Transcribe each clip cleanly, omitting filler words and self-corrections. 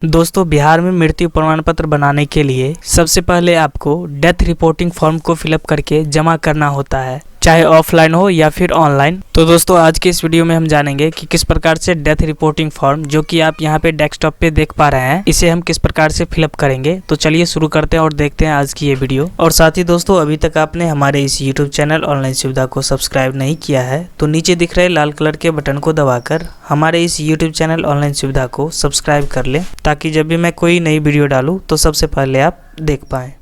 दोस्तों बिहार में मृत्यु प्रमाण पत्र बनाने के लिए सबसे पहले आपको डेथ रिपोर्टिंग फॉर्म को फिलअप करके जमा करना होता है, चाहे ऑफलाइन हो या फिर ऑनलाइन। तो दोस्तों आज के इस वीडियो में हम जानेंगे कि किस प्रकार से डेथ रिपोर्टिंग फॉर्म जो कि आप यहाँ पे डेस्कटॉप पे देख पा रहे हैं, इसे हम किस प्रकार से फिलअप करेंगे। तो चलिए शुरू करते हैं और देखते हैं आज की ये वीडियो। और साथ ही दोस्तों अभी तक आपने हमारे इस यूट्यूब चैनल ऑनलाइन सुविधा को सब्सक्राइब नहीं किया है तो नीचे दिख रहे लाल कलर के बटन को दबाकर हमारे इस यूट्यूब चैनल ऑनलाइन सुविधा को सब्सक्राइब कर लें, ताकि जब भी मैं कोई नई वीडियो डालूँ तो सबसे पहले आप देख पाएँ।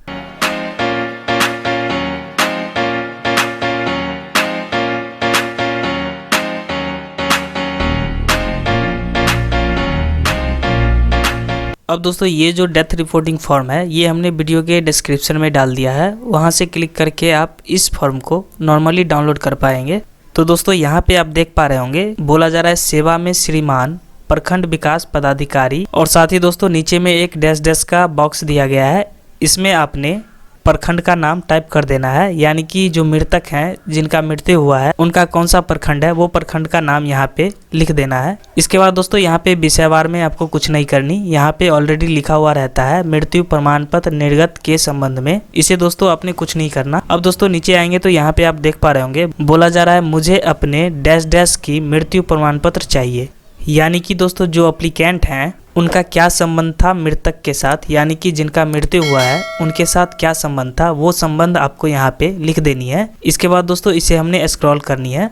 अब दोस्तों ये जो डेथ रिपोर्टिंग फॉर्म है ये हमने वीडियो के डिस्क्रिप्शन में डाल दिया है, वहाँ से क्लिक करके आप इस फॉर्म को नॉर्मली डाउनलोड कर पाएंगे। तो दोस्तों यहाँ पे आप देख पा रहे होंगे बोला जा रहा है सेवा में श्रीमान प्रखंड विकास पदाधिकारी, और साथ ही दोस्तों नीचे में एक डैश डैश का बॉक्स दिया गया है, इसमें आपने प्रखंड का नाम टाइप कर देना है, यानी कि जो मृतक हैं जिनका मृत्यु हुआ है उनका कौन सा प्रखंड है वो प्रखंड का नाम यहाँ पे लिख देना है। इसके बाद दोस्तों यहाँ पे विषयवार में आपको कुछ नहीं करनी, यहाँ पे ऑलरेडी लिखा हुआ रहता है मृत्यु प्रमाण पत्र निर्गत के संबंध में, इसे दोस्तों आपने कुछ नहीं करना। अब दोस्तों नीचे आएंगे तो यहाँ पे आप देख पा रहे होंगे बोला जा रहा है मुझे अपने डैश डैश की मृत्यु प्रमाण पत्र चाहिए, यानी कि दोस्तों जो अप्लीकेंट हैं उनका क्या संबंध था मृतक के साथ, यानी कि जिनका मृत्यु हुआ है उनके साथ क्या संबंध था, वो संबंध आपको यहाँ पे लिख देनी है। इसके बाद दोस्तों इसे हमने स्क्रॉल करनी है।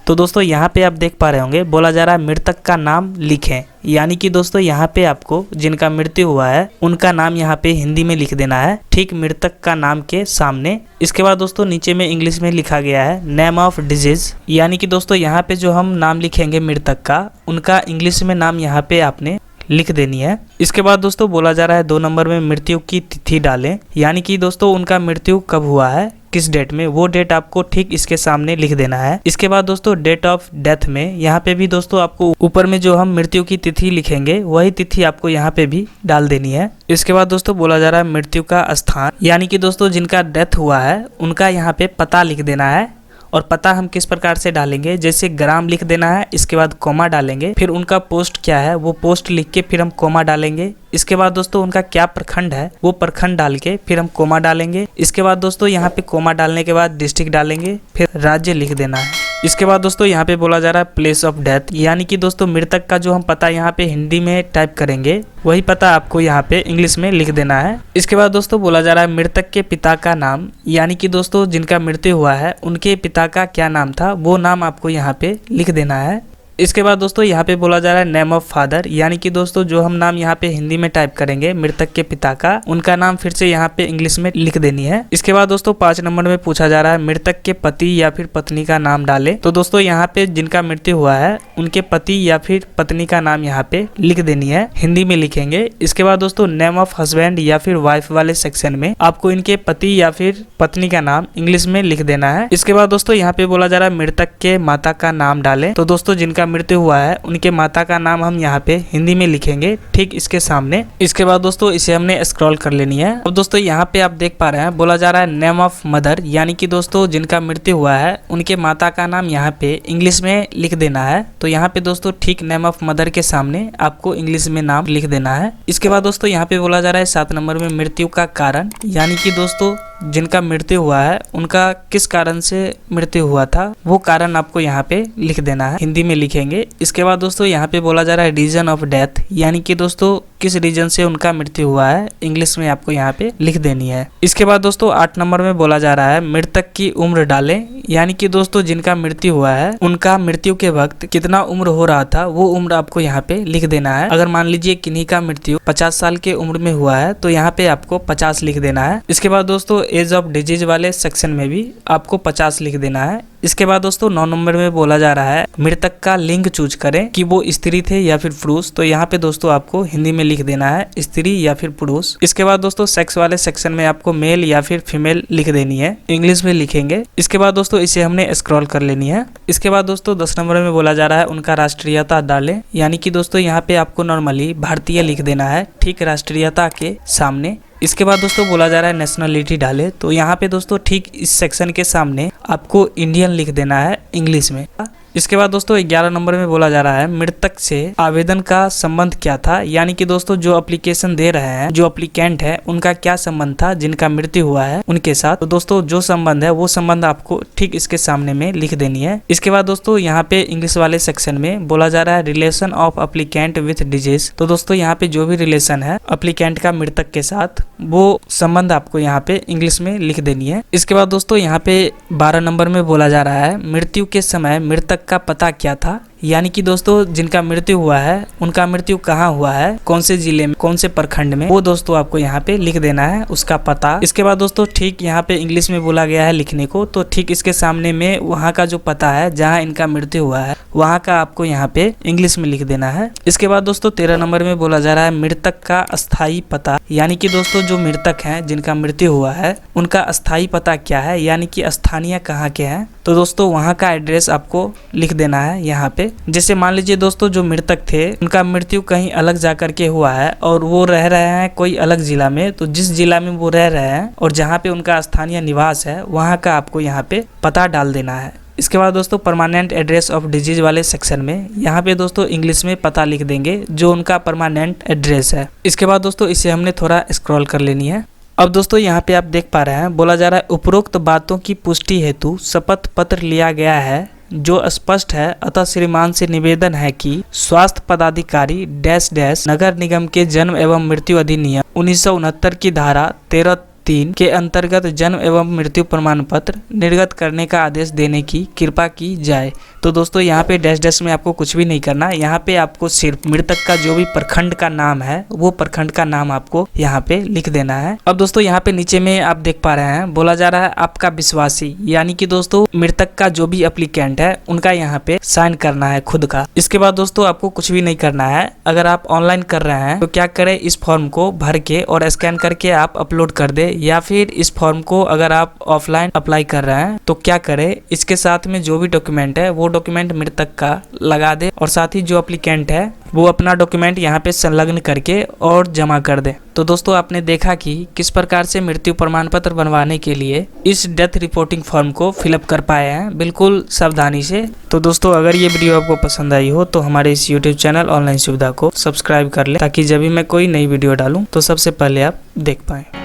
तो दोस्तों यहाँ पे आप देख पा रहे होंगे बोला जा रहा है मृतक का नाम लिखें, यानी कि दोस्तों यहाँ पे आपको जिनका मृत्यु हुआ है उनका नाम यहाँ पे हिंदी में लिख देना है, ठीक मृतक का नाम के सामने। इसके बाद दोस्तों नीचे में इंग्लिश में लिखा गया है नेम ऑफ डिजीज, यानी कि दोस्तों यहाँ पे जो हम नाम लिखेंगे मृतक का उनका इंग्लिश में नाम यहाँ पे आपने लिख देनी है। इसके बाद दोस्तों बोला जा रहा है 2 नंबर में मृत्यु की तिथि डालें, यानी कि दोस्तों उनका मृत्यु कब हुआ है किस डेट में, वो डेट आपको ठीक इसके सामने लिख देना है। इसके बाद दोस्तों डेट ऑफ डेथ में यहाँ पे भी दोस्तों आपको ऊपर में जो हम मृत्यु की तिथि लिखेंगे वही तिथि आपको यहाँ पे भी डाल देनी है। इसके बाद दोस्तों बोला जा रहा है मृत्यु का स्थान, यानी कि दोस्तों जिनका डेथ हुआ है उनका यहाँ पे पता लिख देना है। और पता हम किस प्रकार से डालेंगे, जैसे ग्राम लिख देना है, इसके बाद कोमा डालेंगे, फिर उनका पोस्ट क्या है वो पोस्ट लिख के फिर हम कोमा डालेंगे। इसके बाद दोस्तों उनका क्या प्रखंड है वो प्रखंड डाल के फिर हम कोमा डालेंगे। इसके बाद दोस्तों यहाँ पे कोमा डालने के बाद डिस्ट्रिक्ट डालेंगे, फिर राज्य लिख देना है। इसके बाद दोस्तों यहाँ पे बोला जा रहा है प्लेस ऑफ डेथ, यानी कि दोस्तों मृतक का जो हम पता यहाँ पे हिंदी में टाइप करेंगे वही पता आपको यहाँ पे इंग्लिश में लिख देना है। इसके बाद दोस्तों बोला जा रहा है मृतक के पिता का नाम, यानी कि दोस्तों जिनका मृत्यु हुआ है उनके पिता का क्या नाम था वो नाम आपको यहाँ पे लिख देना है। इसके बाद दोस्तों यहाँ पे बोला जा रहा है नेम ऑफ फादर, यानी कि दोस्तों जो हम नाम यहाँ पे हिंदी में टाइप करेंगे मृतक के पिता का उनका नाम फिर से यहाँ पे इंग्लिश में लिख देनी है। इसके बाद दोस्तों 5 नंबर में पूछा जा रहा है मृतक के पति या फिर पत्नी का नाम डाले, तो दोस्तों यहाँ पे जिनका मृत्यु हुआ है उनके पति या फिर पत्नी का नाम यहाँ पे लिख देनी है, हिंदी में लिखेंगे। इसके बाद दोस्तों नेम ऑफ हस्बैंड या फिर वाइफ वाले सेक्शन में आपको इनके पति या फिर पत्नी का नाम इंग्लिश में लिख देना है। इसके बाद दोस्तों यहाँ पे बोला जा रहा है मृतक के माता का नाम डाले, तो दोस्तों जिनका मृत्यु हुआ है उनके माता का नाम हम यहाँ पे हिंदी में लिखेंगे ठीक इसके सामने। इसके बाद दोस्तों इसे हमने स्क्रॉल कर लेनी है। अब दोस्तों यहाँ पे आप देख पा रहे हैं बोला जा रहा है नेम ऑफ मदर, यानी कि दोस्तों जिनका मृत्यु हुआ है उनके माता का नाम यहाँ पे इंग्लिश में लिख देना है। तो यहाँ पे दोस्तों ठीक नेम ऑफ मदर के सामने आपको इंग्लिश में नाम लिख देना है। इसके बाद दोस्तों यहाँ पे बोला जा रहा है 7 नंबर में मृत्यु का कारण, यानी कि दोस्तों जिनका मृत्यु हुआ है उनका किस कारण से मृत्यु हुआ था वो कारण आपको यहाँ पे लिख देना है, हिंदी में लिखेंगे। इसके बाद दोस्तों यहाँ पे बोला जा रहा है रीजन ऑफ डेथ, यानी कि दोस्तों किस रीजन से उनका मृत्यु हुआ है इंग्लिश में आपको यहाँ पे लिख देनी है। इसके बाद दोस्तों 8 नंबर में बोला जा रहा है मृतक की उम्र डालें, यानी कि दोस्तों जिनका मृत्यु हुआ है उनका मृत्यु के वक्त कितना उम्र हो रहा था वो उम्र आपको यहाँ पे लिख देना है। अगर मान लीजिए किन्हीं का मृत्यु 50 साल के उम्र में हुआ है तो यहाँ पे आपको 50 लिख देना है। इसके बाद दोस्तों एज ऑफ डिजीज वाले सेक्शन में भी आपको 50 लिख देना है। इसके बाद दोस्तों 9 नंबर में बोला जा रहा है मृतक का लिंग चूज करें कि वो स्त्री थे या फिर पुरुष, तो यहाँ पे दोस्तों आपको हिंदी में लिख देना है स्त्री या फिर पुरुष। इसके बाद दोस्तों सेक्स वाले सेक्शन में आपको मेल या फिर फीमेल लिख देनी है, इंग्लिश में लिखेंगे। इसके बाद दोस्तों इसे हमने स्क्रॉल कर लेनी है। इसके बाद दोस्तों 10 नंबर में बोला जा रहा है उनका राष्ट्रीयता डालें, यानी कि दोस्तों यहाँ पे आपको नॉर्मली भारतीय लिख देना है ठीक राष्ट्रीयता के सामने। इसके बाद दोस्तों बोला जा रहा है नेशनलिटी डाले, तो यहाँ पे दोस्तों ठीक इस सेक्शन के सामने आपको इंडियन लिख देना है इंग्लिश में। इसके बाद दोस्तों 11 नंबर में बोला जा रहा है मृतक से आवेदन का संबंध क्या था, यानी कि दोस्तों जो एप्लीकेशन दे रहे हैं, जो एप्लीकेंट है, उनका क्या संबंध था जिनका मृत्यु हुआ है उनके साथ। तो दोस्तों जो संबंध है वो संबंध आपको ठीक इसके सामने में लिख देनी है। इसके बाद दोस्तों यहाँ पे इंग्लिश वाले सेक्शन में बोला जा रहा है relation of applicant with disease. तो दोस्तों यहाँ पे जो भी रिलेशन है एप्लीकेंट का मृतक के साथ, वो संबंध आपको यहाँ पे इंग्लिश में लिख देनी है। इसके बाद दोस्तों यहाँ पे 12 नंबर में बोला जा रहा है मृत्यु के समय मृतक का पता क्या था, यानी कि दोस्तों जिनका मृत्यु हुआ है उनका मृत्यु कहाँ हुआ है, कौन से जिले में, कौन से प्रखंड में, वो दोस्तों आपको यहाँ पे लिख देना है उसका पता। इसके बाद दोस्तों ठीक यहाँ पे इंग्लिश में बोला गया है लिखने को, तो ठीक इसके सामने में वहाँ का जो पता है जहाँ इनका मृत्यु हुआ है वहाँ का आपको यहाँ पे इंग्लिश में लिख देना है। इसके बाद दोस्तों 13 नंबर में बोला जा रहा है मृतक का अस्थायी पता, यानी कि दोस्तों जो मृतक हैं जिनका मृत्यु हुआ है उनका अस्थायी पता क्या है, यानी कि स्थानीय कहाँ के हैं। तो दोस्तों वहाँ का एड्रेस आपको लिख देना है यहाँ पे। जैसे मान लीजिए दोस्तों जो मृतक थे उनका मृत्यु कहीं अलग जाकर के हुआ है और वो रह रहे हैं कोई अलग जिला में, तो जिस जिला में वो रह रहे हैं और जहाँ पे उनका स्थानीय निवास है वहाँ का आपको यहाँ पे पता डाल देना है। इसके बाद दोस्तों परमानेंट एड्रेस ऑफ डिजीज वाले सेक्शन में यहाँ पे दोस्तों इंग्लिश में पता लिख देंगे जो उनका परमानेंट एड्रेस है। इसके बाद दोस्तों इसे हमने थोड़ा स्क्रॉल कर लेनी है। अब दोस्तों यहाँ पे आप देख पा रहे हैं बोला जा रहा है उपरोक्त बातों की पुष्टि हेतु शपथ पत्र लिया गया है जो स्पष्ट है, अतः श्रीमान से निवेदन है कि स्वास्थ्य पदाधिकारी डैश डैश नगर निगम के जन्म एवं मृत्यु अधिनियम 1969 की धारा 13(3) के अंतर्गत जन्म एवं मृत्यु प्रमाण पत्र निर्गत करने का आदेश देने की कृपा की जाए। तो दोस्तों यहाँ पे डैश डैश में आपको कुछ भी नहीं करना, यहाँ पे आपको सिर्फ मृतक का जो भी प्रखंड का नाम है वो प्रखंड का नाम आपको यहाँ पे लिख देना है। अब दोस्तों यहाँ पे नीचे में आप देख पा रहे हैं बोला जा रहा है आपका विश्वासी, यानी कि दोस्तों मृतक का जो भी एप्लीकेंट है उनका यहाँ पे साइन करना है खुद का। इसके बाद दोस्तों आपको कुछ भी नहीं करना है। अगर आप ऑनलाइन कर रहे हैं तो क्या करें, इस फॉर्म को भर के और स्कैन करके आप अपलोड कर दे, या फिर इस फॉर्म को अगर आप ऑफलाइन अप्लाई कर रहे हैं तो क्या करें, इसके साथ में जो भी डॉक्यूमेंट है वो डॉक्यूमेंट मृतक का लगा दे और साथ ही जो एप्लीकेंट है वो अपना डॉक्यूमेंट यहाँ पे संलग्न करके और जमा कर दे। तो दोस्तों आपने देखा कि किस प्रकार से मृत्यु प्रमाण पत्र बनवाने के लिए इस डेथ रिपोर्टिंग फॉर्म को फिलअप कर पाए हैं बिल्कुल सावधानी से। तो दोस्तों अगर ये वीडियो आपको पसंद आई हो तो हमारे इस YouTube चैनल ऑनलाइन सुविधा को सब्सक्राइब कर ले, ताकि जब भी मैं कोई नई वीडियो डालूं तो सबसे पहले आप देख पाएं।